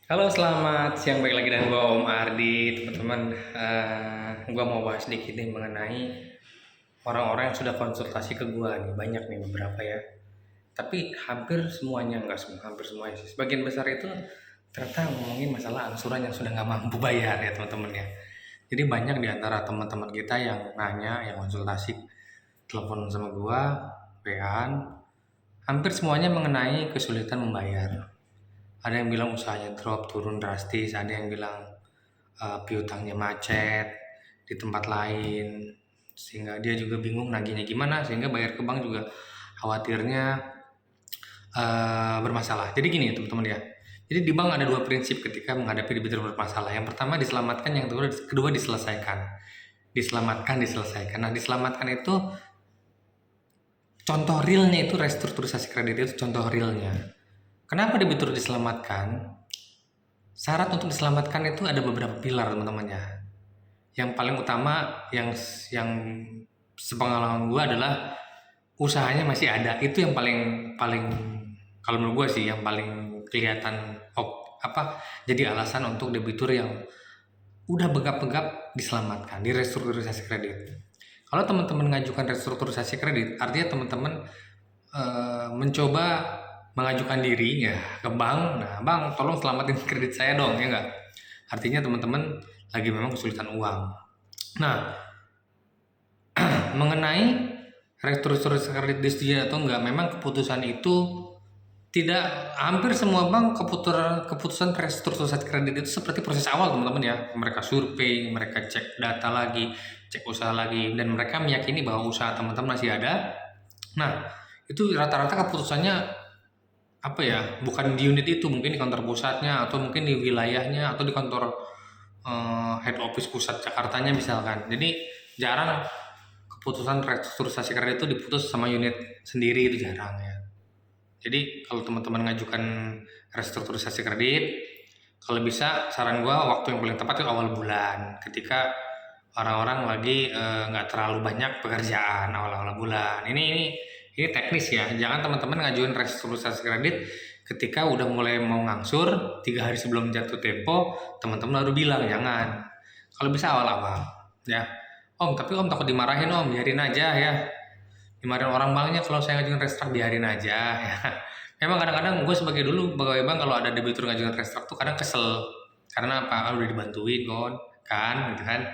Halo, selamat siang. Balik lagi dengan gua Om Ardi, teman-teman. Gua mau bahas sedikit nih mengenai orang-orang yang sudah konsultasi ke gua nih. Banyak nih beberapa ya. Tapi hampir semuanya, enggak semua, hampir semuanya sih. Sebagian besar itu ternyata ngomongin masalah angsuran yang sudah nggak mampu bayar ya teman-teman ya. Jadi banyak di antara teman-teman kita yang nanya, yang konsultasi, telepon sama gua, WA-an, hampir semuanya mengenai kesulitan membayar. Ada yang bilang usahanya drop, turun drastis, ada yang bilang piutangnya macet di tempat lain, sehingga dia juga bingung nagihnya gimana, sehingga bayar ke bank juga khawatirnya bermasalah. Jadi gini teman-teman ya, jadi di bank ada dua prinsip ketika menghadapi debitur bermasalah. Yang pertama diselamatkan, yang kedua diselesaikan. Diselamatkan. Nah, diselamatkan itu contoh realnya itu restrukturisasi kredit, itu contoh realnya. Kenapa debitur diselamatkan? Syarat untuk diselamatkan itu ada beberapa pilar teman-teman ya. Yang paling utama yang sepengalaman gue adalah usahanya masih ada. Itu yang paling paling kalau menurut gue sih yang paling kelihatan jadi alasan untuk debitur yang udah begap-begap diselamatkan, di restrukturisasi kredit. Kalau teman-teman mengajukan restrukturisasi kredit, artinya teman-teman mencoba mengajukan diri ya ke bank. Nah, bang, tolong selamatin kredit saya dong, ya enggak? Artinya teman-teman lagi memang kesulitan uang. Nah, mengenai restrukturisasi kredit disetujui atau enggak, memang keputusan itu tidak, hampir semua bank keputusan restrukturisasi kredit itu seperti proses awal teman-teman ya. Mereka survei, mereka cek data lagi, cek usaha lagi, dan mereka meyakini bahwa usaha teman-teman masih ada. Nah, itu rata-rata keputusannya apa ya, bukan di unit itu, mungkin di kantor pusatnya, atau mungkin di wilayahnya, atau di kantor head office pusat Jakartanya misalkan. Jadi jarang keputusan restrukturisasi kredit itu diputus sama unit sendiri, itu jarang ya. Jadi kalau teman-teman ngajukan restrukturisasi kredit, kalau bisa saran gua waktu yang paling tepat itu awal bulan, ketika orang-orang lagi nggak terlalu banyak pekerjaan awal-awal bulan. Ini teknis ya, jangan teman-teman ngajuin restrukturisasi kredit ketika udah mulai mau ngangsur 3 hari sebelum jatuh tempo, teman-teman baru bilang, jangan. Kalau bisa awal-awal ya. Om, tapi om takut dimarahin om, biarin aja ya. Dimarahin orang banknya kalau saya ngajuin restrak, biarin aja ya. Memang kadang-kadang gue sebagai dulu pegawai bank, kalau ada debitur ngajuin restrak tuh kadang kesel. Karena apa? Udah dibantuin kan, gitu kan.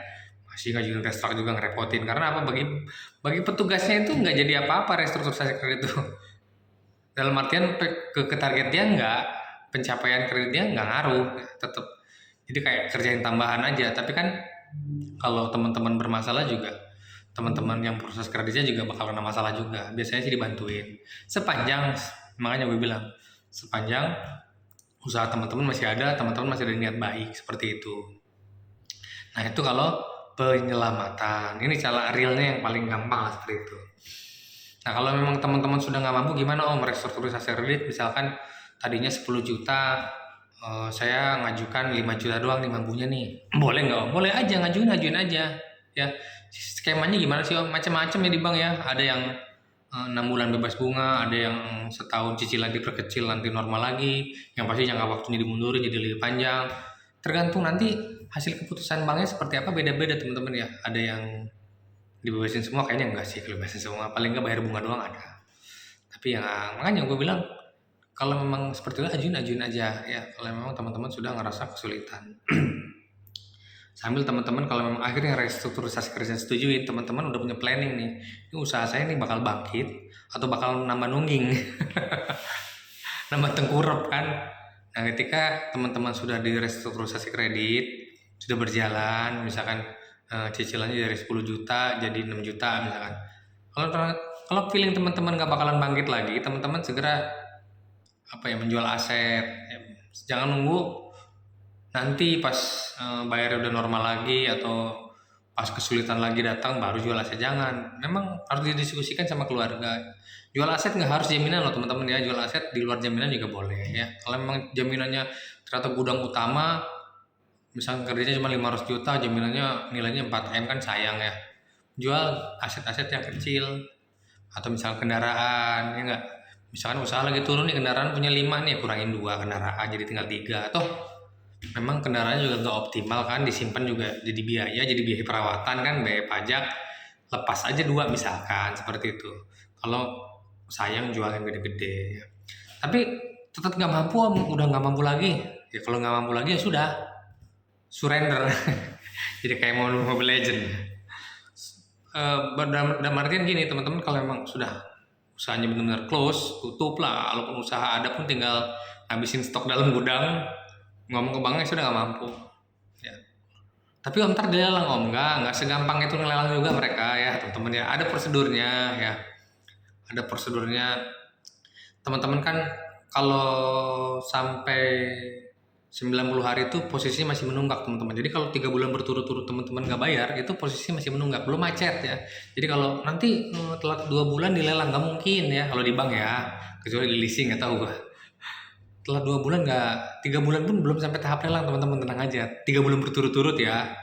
Masih ngajuin restrak juga ngerepotin. Karena apa? Bagi petugasnya itu nggak jadi apa-apa restrukturisasi kredit itu. Dalam artian ke target dia nggak, pencapaian kredit dia nggak ngaruh, tetap. Jadi kayak kerjain tambahan aja. Tapi kan kalau teman-teman bermasalah juga, teman-teman yang proses kreditnya juga bakal kena masalah juga. Biasanya sih dibantuin. Sepanjang, makanya gue bilang, sepanjang usaha teman-teman masih ada, teman-teman masih ada niat baik, seperti itu. Nah, itu kalau penyelamatan. Ini cara realnya yang paling gampang lah, seperti itu. Nah, kalau memang teman-teman sudah nggak mampu, gimana om restrukturisasi kredit? Misalkan tadinya 10 juta, saya ngajukan 5 juta doang nih mampunya nih. Boleh nggak om? Boleh aja, ngajuin aja. Ya, skemanya gimana sih om? Macam-macam ya di bank ya. Ada yang 6 bulan bebas bunga, ada yang setahun cicilan diperkecil nanti normal lagi, yang pasti jangka waktunya dimundurin jadi lebih panjang. Tergantung nanti hasil keputusan banknya seperti apa, beda-beda teman-teman ya. Ada yang dibebasin semua, kayaknya enggak sih kalau bebasin semua, paling enggak bayar bunga doang ada. Tapi ya makanya gue bilang, kalau memang seperti itu ajuin aja ya, kalau memang teman-teman sudah ngerasa kesulitan. Sambil teman-teman kalau memang akhirnya restrukturisasi kerjaan setujuin, teman-teman udah punya planning nih, ini usaha saya nih bakal bangkit atau bakal nambah nungging, nambah tengkurap kan. Nah, ketika teman-teman sudah di restrukturisasi kredit, sudah berjalan, misalkan cicilannya dari 10 juta jadi 6 juta misalkan. Kalau kalau feeling teman-teman nggak bakalan bangkit lagi, teman-teman segera menjual aset. Jangan nunggu nanti pas bayar udah normal lagi atau pas kesulitan lagi datang baru jual aset, jangan. Memang harus didiskusikan sama keluarga. Jual aset nggak harus jaminan loh teman-teman ya, jual aset di luar jaminan juga boleh ya. Kalau memang jaminannya ternyata gudang utama, misalnya kerjanya cuma 500 juta, jaminannya nilainya 4M, kan sayang ya. Jual aset-aset yang kecil, atau misalnya kendaraan ya enggak. Misalkan usaha lagi turun nih, kendaraan punya 5 nih, kurangin 2 kendaraan jadi tinggal 3, atau memang kendaraannya juga nggak optimal kan, disimpan juga jadi biaya perawatan kan, biaya pajak, lepas aja dua misalkan seperti itu. Kalau sayang jual yang gede-gede ya. Tapi tetap nggak mampu om, udah nggak mampu lagi. Ya kalau nggak mampu lagi ya sudah, surrender. Jadi kayak mau Mobile Legend. Dalam artian gini teman-teman, kalau emang sudah usahanya benar-benar close, tutup lah. Walaupun usaha ada pun tinggal habisin stok dalam gudang, ngomong ke banknya sudah nggak mampu. Ya. Tapi om ntar dilelang om, nggak segampang itu ngelelang juga mereka ya teman-teman ya. Ada prosedurnya ya, ada prosedurnya. Teman-teman kan kalau sampai 90 hari itu posisinya masih menunggak teman-teman. Jadi kalau 3 bulan berturut-turut teman-teman nggak bayar, itu posisinya masih menunggak, belum macet ya. Jadi kalau nanti telat 2 bulan dilelang, nggak mungkin ya kalau di bank ya, kecuali di leasing nggak tahu gua. Telat 2 bulan nggak, 3 bulan pun belum sampai tahap lelang teman-teman, tenang aja. 3 bulan berturut-turut ya,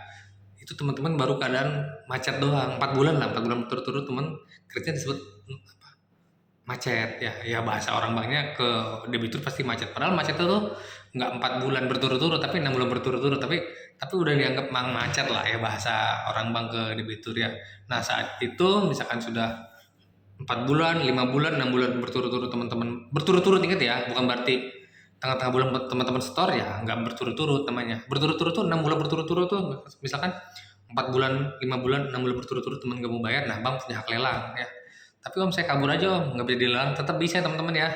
itu teman-teman baru keadaan macet doang. 4 bulan lah, 4 bulan berturut-turut teman kerja disebut macet ya. Ya bahasa orang banknya ke debitur pasti macet, padahal macet itu tuh nggak 4 bulan berturut-turut tapi 6 bulan berturut-turut, tapi udah dianggap mang macet lah ya bahasa orang bank ke debitur ya. Nah saat itu misalkan sudah 4 bulan 5 bulan 6 bulan berturut-turut teman-teman, berturut-turut ingat ya, bukan berarti tengah-tengah bulan teman-teman store ya, nggak berturut-turut namanya. Berturut-turut tuh 6 bulan berturut-turut tuh, misalkan 4 bulan 5 bulan 6 bulan berturut-turut teman nggak mau bayar, nah bank punya hak lelang ya. Tapi om saya kabur aja om, nggak bisa dilelang, tetap bisa teman-teman ya.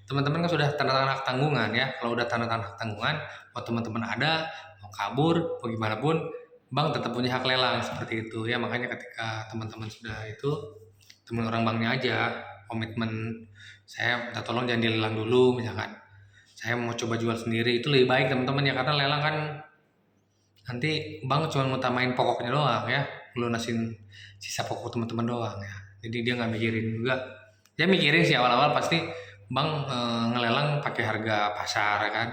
Teman-teman kan sudah tanda tangan hak tanggungan ya. Kalau udah tanda tangan hak tanggungan, mau teman-teman ada, mau kabur, mau gimana pun, bank tetap punya hak lelang seperti itu ya. Makanya ketika teman-teman sudah itu, teman orang banknya aja komitmen, saya minta tolong jangan dilelang dulu misalkan. Saya mau coba jual sendiri, itu lebih baik teman-teman ya, karena lelang kan nanti bank cuma ngutamain pokoknya doang ya, lunasin sisa pokok teman-teman doang ya. Jadi dia nggak mikirin juga, dia mikirin sih awal-awal pasti bank ngelelang pakai harga pasar kan,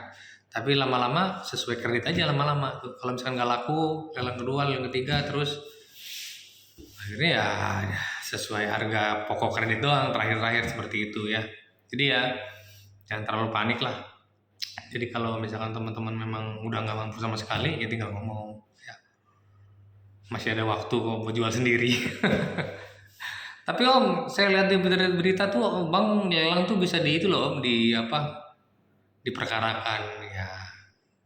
tapi lama-lama sesuai kredit aja lama-lama tuh. Kalau misalkan nggak laku, lelang kedua lelang ketiga terus akhirnya ya sesuai harga pokok kredit doang terakhir-terakhir seperti itu ya. Jadi ya jangan terlalu panik lah. Jadi kalau misalkan teman-teman memang udah nggak mampu sama sekali, ya tinggal ngomong ya, masih ada waktu kok buat jual sendiri. Tapi om, saya lihat di berita tuh bang lelang tuh bisa di itu loh om, di apa, diperkarakan ya.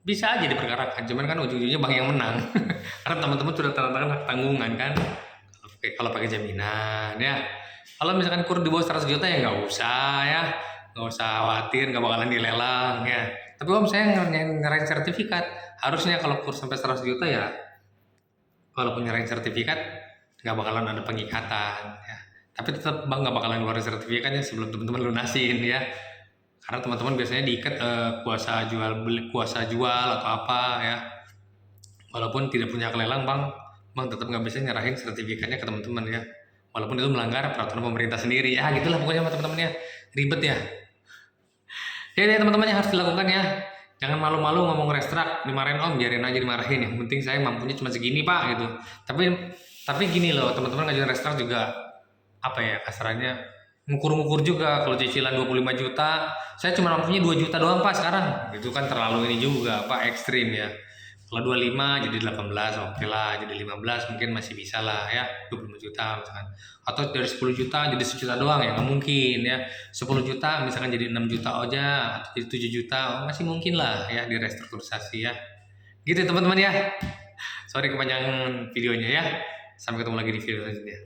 Bisa aja diperkarakan, cuman kan ujung-ujungnya bang yang menang. Karena teman-teman sudah tanda tangan hak tanggungan kan. Kalau pakai jaminan ya. Kalau misalkan kur di bawah 100 juta ya nggak usah ya, nggak usah khawatir, nggak bakalan dilelang ya. Tapi om saya ngerain sertifikat, harusnya kalau kur sampai 100 juta ya, kalau punya nyerahin sertifikat nggak bakalan ada pengikatan ya. Tapi tetap bang nggak bakalan ngeluarin sertifikatnya sebelum teman-teman lunasin ya. Karena teman-teman biasanya diikat kuasa jual beli, kuasa jual atau apa ya. Walaupun tidak punya kelelang bang tetap nggak bisa nyerahin sertifikatnya ke teman-teman ya. Walaupun itu melanggar peraturan pemerintah sendiri ya, gitulah pokoknya sama teman-teman ya. Ribet ya. Ya deh teman-teman yang harus dilakukan ya. Jangan malu-malu ngomong restrak, dimarahin om, biarin aja dimarahin. Yang penting saya mampunya cuma segini pak gitu. Tapi gini loh teman-teman, ngajuin restrak juga apa ya kasarannya, ngukur-ngukur juga. Kalau cicilan 25 juta, saya cuma mampunya 2 juta doang pak sekarang. Itu kan terlalu ini juga pak, ekstrim ya. Kalau 25 jadi 18 oke lah, jadi 15 mungkin masih bisa lah ya, 25 juta misalkan. Atau dari 10 juta jadi 1 juta doang ya nggak mungkin ya. 10 juta misalkan jadi 6 juta aja atau jadi 7 juta, oh, masih mungkin lah ya di restrukturisasi ya. Gitu teman-teman ya. Sorry kepanjangan videonya ya. Sampai ketemu lagi di video selanjutnya.